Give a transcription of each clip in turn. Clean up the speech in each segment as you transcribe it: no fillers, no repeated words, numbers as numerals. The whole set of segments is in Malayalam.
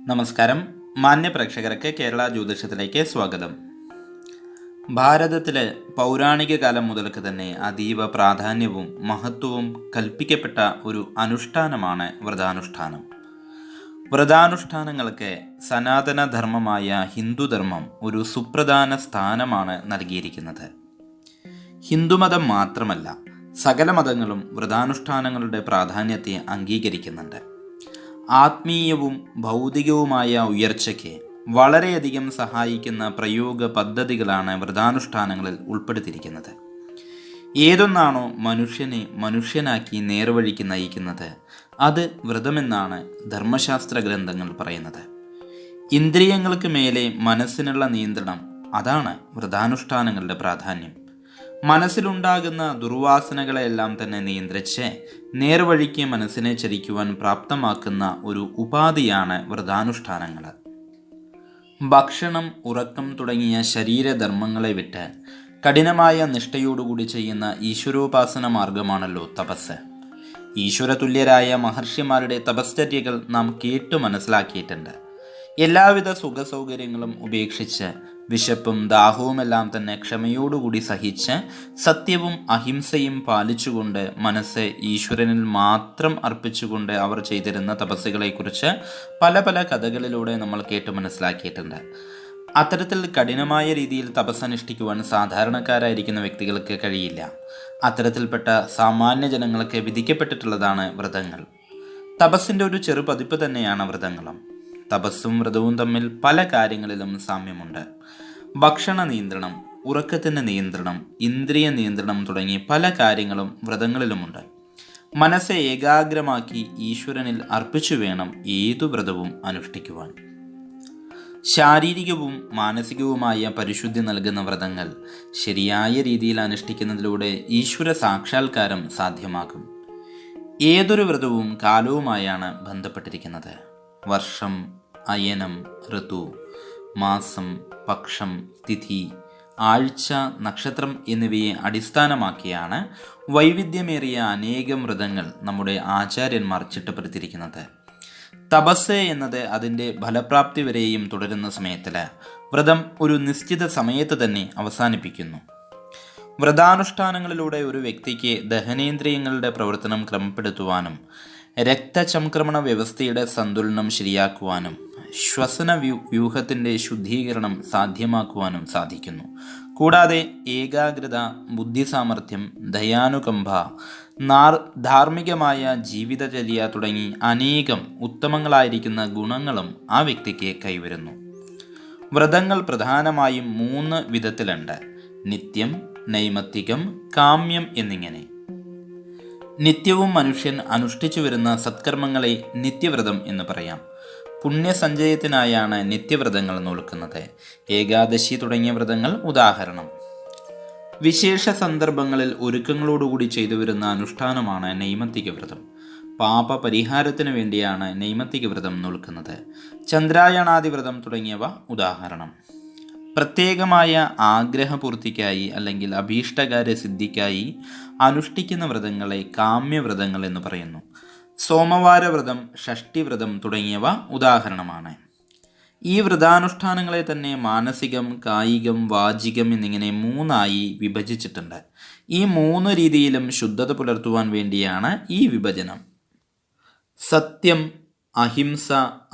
നമസ്കാരം. മാന്യ പ്രേക്ഷകർക്ക് കേരള ജ്യോതിഷത്തിലേക്ക് സ്വാഗതം. ഭാരതത്തിലെ പൗരാണിക കാലം മുതൽക്ക് തന്നെ അതീവ പ്രാധാന്യവും മഹത്വവും കൽപ്പിക്കപ്പെട്ട ഒരു അനുഷ്ഠാനമാണ് വ്രതാനുഷ്ഠാനം. വ്രതാനുഷ്ഠാനങ്ങൾക്ക് സനാതന ധർമ്മമായ ഹിന്ദുധർമ്മം ഒരു സുപ്രധാന സ്ഥാനമാണ് നൽകിയിരിക്കുന്നത്. ഹിന്ദുമതം മാത്രമല്ല, സകല മതങ്ങളും വ്രതാനുഷ്ഠാനങ്ങളുടെ പ്രാധാന്യത്തെ അംഗീകരിക്കുന്നുണ്ട്. ആത്മീയവും ഭൗതികവുമായ ഉയർച്ചയ്ക്ക് വളരെയധികം സഹായിക്കുന്ന പ്രയോഗ പദ്ധതികളാണ് വ്രതാനുഷ്ഠാനങ്ങളിൽ ഉൾപ്പെടുത്തിയിരിക്കുന്നത്. ഏതൊന്നാണോ മനുഷ്യനെ മനുഷ്യനാക്കി നേർവഴിക്ക് നയിക്കുന്നത് അത് വ്രതമെന്നാണ് ധർമ്മശാസ്ത്ര ഗ്രന്ഥങ്ങൾ പറയുന്നത്. ഇന്ദ്രിയങ്ങൾക്ക് മേലെ മനസ്സിനുള്ള നിയന്ത്രണം, അതാണ് വ്രതാനുഷ്ഠാനങ്ങളുടെ പ്രാധാന്യം. മനസ്സിലുണ്ടാകുന്ന ദുർവാസനകളെല്ലാം തന്നെ നിയന്ത്രിച്ച് നേർവഴിക്ക് മനസ്സിനെ ചരിക്കുവാൻ പ്രാപ്തമാക്കുന്ന ഒരു ഉപാധിയാണ് വ്രതാനുഷ്ഠാനങ്ങൾ. ഭക്ഷണം, ഉറക്കം തുടങ്ങിയ ശരീരധർമ്മങ്ങളെ വിട്ട് കഠിനമായ നിഷ്ഠയോടുകൂടി ചെയ്യുന്ന ഈശ്വരോപാസന മാർഗമാണല്ലോ തപസ്. ഈശ്വരതുല്യരായ മഹർഷിമാരുടെ തപശ്ചര്യകൾ നാം കേട്ടു മനസ്സിലാക്കിയിട്ടുണ്ട്. എല്ലാവിധ സുഖസൗകര്യങ്ങളും ഉപേക്ഷിച്ച് വിശപ്പും ദാഹവുമെല്ലാം തന്നെ ക്ഷമയോടുകൂടി സഹിച്ച് സത്യവും അഹിംസയും പാലിച്ചുകൊണ്ട് മനസ്സ് ഈശ്വരനിൽ മാത്രം അർപ്പിച്ചുകൊണ്ട് അവർ ചെയ്തിരുന്ന തപസ്സുകളെക്കുറിച്ച് പല പല കഥകളിലൂടെ നമ്മൾ കേട്ട് മനസ്സിലാക്കിയിട്ടുണ്ട്. അത്തരത്തിൽ കഠിനമായ രീതിയിൽ തപസ്സനുഷ്ഠിക്കുവാൻ സാധാരണക്കാരായിരിക്കുന്ന വ്യക്തികൾക്ക് കഴിയില്ല. അത്തരത്തിൽപ്പെട്ട സാമാന്യ ജനങ്ങൾക്ക് വിധിക്കപ്പെട്ടിട്ടുള്ളതാണ് വ്രതങ്ങൾ. തപസ്സിൻ്റെ ഒരു ചെറു പതിപ്പ് തന്നെയാണ് വ്രതങ്ങളും. തപസ്സും വ്രതവും തമ്മിൽ പല കാര്യങ്ങളിലും സാമ്യമുണ്ട്. ഭക്ഷണ നിയന്ത്രണം, ഉറക്കത്തിൻ്റെ നിയന്ത്രണം, ഇന്ദ്രിയ നിയന്ത്രണം തുടങ്ങി പല കാര്യങ്ങളും വ്രതങ്ങളിലുമുണ്ട്. മനസ്സെ ഏകാഗ്രമാക്കി ഈശ്വരനിൽ അർപ്പിച്ചു വേണം ഏതു വ്രതവും അനുഷ്ഠിക്കുവാൻ. ശാരീരികവും മാനസികവുമായ പരിശുദ്ധി നൽകുന്ന വ്രതങ്ങൾ ശരിയായ രീതിയിൽ അനുഷ്ഠിക്കുന്നതിലൂടെ ഈശ്വര സാക്ഷാത്കാരം സാധ്യമാകും. ഏതൊരു വ്രതവും കാലവുമായാണ് ബന്ധപ്പെട്ടിരിക്കുന്നത്. വർഷം, അയനം, ഋതു, മാസം, പക്ഷം, തിഥി, ആഴ്ച, നക്ഷത്രം എന്നിവയെ അടിസ്ഥാനമാക്കിയാണ് വൈവിധ്യമേറിയ അനേകം വ്രതങ്ങൾ നമ്മുടെ ആചാര്യന്മാർ ചിട്ടപ്പെടുത്തിയിരിക്കുന്നത്. തപസ് എന്നത് അതിൻ്റെ ഫലപ്രാപ്തി വരെയും തുടരുന്ന സമയത്തിൽ വ്രതം ഒരു നിശ്ചിത സമയത്ത് തന്നെ അവസാനിപ്പിക്കുന്നു. വ്രതാനുഷ്ഠാനങ്ങളിലൂടെ ഒരു വ്യക്തിക്ക് ദഹനേന്ദ്രിയങ്ങളുടെ പ്രവർത്തനം ക്രമപ്പെടുത്തുവാനും രക്തചംക്രമണ വ്യവസ്ഥയുടെ സന്തുലനം ശരിയാക്കുവാനും ശ്വസന വ്യൂഹത്തിൻ്റെ ശുദ്ധീകരണം സാധ്യമാക്കുവാനും സാധിക്കുന്നു. കൂടാതെ ഏകാഗ്രത, ബുദ്ധിസാമർഥ്യം, ദയാനുകമ്പ, ധാർമ്മികമായ ജീവിതചര്യ തുടങ്ങി അനേകം ഉത്തമങ്ങളായിരിക്കുന്ന ഗുണങ്ങളും ആ വ്യക്തിക്ക് കൈവരുന്നു. വ്രതങ്ങൾ പ്രധാനമായും 3 വിധത്തിലുണ്ട്: നിത്യം, നൈമിത്തികം, കാമ്യം എന്നിങ്ങനെ. നിത്യവും മനുഷ്യൻ അനുഷ്ഠിച്ചു വരുന്ന സത്കർമ്മങ്ങളെ നിത്യവ്രതം എന്ന് പറയാം. പുണ്യസഞ്ചയത്തിനായാണ് നിത്യവ്രതങ്ങൾ നോക്കുന്നത്. ഏകാദശി തുടങ്ങിയ വ്രതങ്ങൾ ഉദാഹരണം. വിശേഷ സന്ദർഭങ്ങളിൽ ഒരുക്കങ്ങളോടുകൂടി ചെയ്തു വരുന്ന അനുഷ്ഠാനമാണ് നൈമിത്തിക വ്രതം. പാപ പരിഹാരത്തിന് വേണ്ടിയാണ് നൈമിത്തിക വ്രതം നോക്കുന്നത്. ചന്ദ്രായണാദി വ്രതം തുടങ്ങിയവ ഉദാഹരണം. പ്രത്യേകമായ ആഗ്രഹപൂർത്തിക്കായി അല്ലെങ്കിൽ അഭീഷ്ടകാര്യ സിദ്ധിക്കായി അനുഷ്ഠിക്കുന്ന വ്രതങ്ങളെ കാമ്യവ്രതങ്ങൾ എന്ന് പറയുന്നു. സോമവാരവ്രതം, ഷഷ്ഠിവ്രതം തുടങ്ങിയവ ഉദാഹരണമാണ്. ഈ വ്രതാനുഷ്ഠാനങ്ങളെ തന്നെ മാനസികം, കായികം, വാചികം എന്നിങ്ങനെ 3ആയി വിഭജിച്ചിട്ടുണ്ട്. ഈ 3 രീതിയിലും ശുദ്ധത പുലർത്തുവാൻ വേണ്ടിയാണ് ഈ വിഭജനം. സത്യം, അഹിംസ,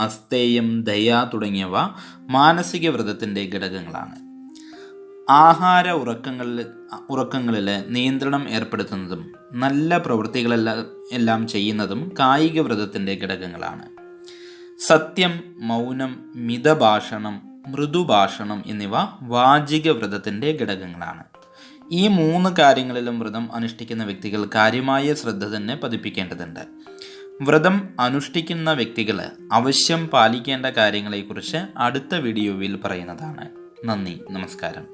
അസ്തേയം, ദയ തുടങ്ങിയവ മാനസിക വ്രതത്തിൻ്റെ ഘടകങ്ങളാണ്. ആഹാര ഉറക്കങ്ങളിൽ നിയന്ത്രണം ഏർപ്പെടുത്തുന്നതും നല്ല പ്രവൃത്തികളെല്ലാം ചെയ്യുന്നതും കായിക വ്രതത്തിൻ്റെ ഘടകങ്ങളാണ്. സത്യം, മൗനം, മിതഭാഷണം, മൃദുഭാഷണം എന്നിവ വാചിക വ്രതത്തിൻ്റെ ഘടകങ്ങളാണ്. ഈ 3 കാര്യങ്ങളിലും വ്രതം അനുഷ്ഠിക്കുന്ന വ്യക്തികൾ കാര്യമായ ശ്രദ്ധ തന്നെ പതിപ്പിക്കേണ്ടതുണ്ട്. വ്രതം അനുഷ്ഠിക്കുന്ന വ്യക്തികൾ അവശ്യം പാലിക്കേണ്ട കാര്യങ്ങളെക്കുറിച്ച് അടുത്ത വീഡിയോയിൽ പറയുന്നതാണ്. നന്ദി, നമസ്കാരം.